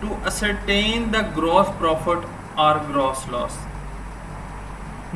to ascertain the gross profit or gross loss۔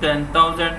10,000،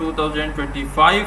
2025۔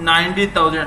90,000۔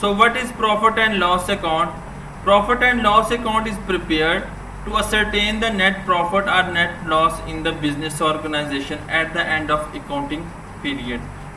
So what is profit and loss account? Profit and loss account is prepared to ascertain the net profit or net loss in the business organization at the end of accounting period.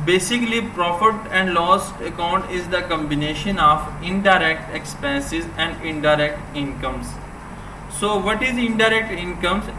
Basically, profit and loss account is the combination of indirect expenses and indirect incomes. So, what is indirect incomes?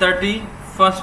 31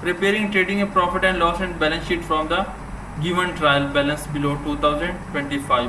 preparing trading a profit and loss and balance sheet from the given trial balance below 2025.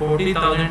40,000.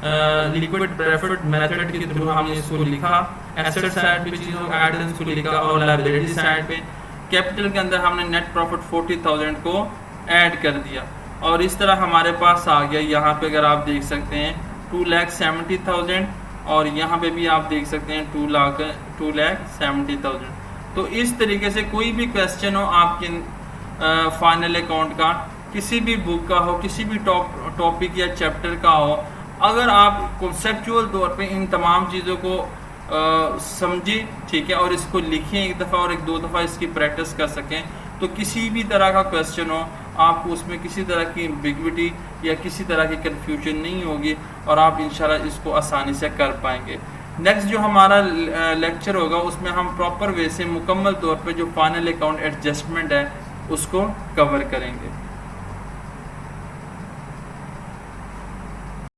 Liquid preferred method के through हमने इसको लिखा, asset side पे चीज़ों को एडेंस को लिखा और लायबिलिटी साइड पे कैपिटल के अंदर हमने नेट प्रॉफिट 40,000 को ऐड कर दिया और इस तरह हमारे पास आ गया। यहाँ पे अगर आप देख सकते हैं 2,70,000 और यहाँ पे भी आप देख सकते हैं 2,70,000। तो इस तरीके से कोई भी क्वेश्चन हो आपके फाइनल अकाउंट का, किसी भी बुक का हो, किसी भी टॉपिक या चैप्टर का हो, अगर आप कॉन्सेप्चुअल तौर पे इन तमाम चीज़ों को समझें, ठीक है, और इसको लिखें एक दफ़ा और एक दो दफ़ा इसकी प्रैक्टिस कर सकें, तो किसी भी तरह का क्वेश्चन हो आपको उसमें किसी तरह की एम्बिग्विटी या किसी तरह की कन्फ्यूजन नहीं होगी और आप इंशाल्लाह इसको आसानी से कर पाएंगे। नेक्स्ट जो हमारा लेक्चर होगा उसमें हम प्रॉपर वे से मुकम्मल तौर पे जो फाइनल अकाउंट एडजस्टमेंट है उसको कवर करेंगे।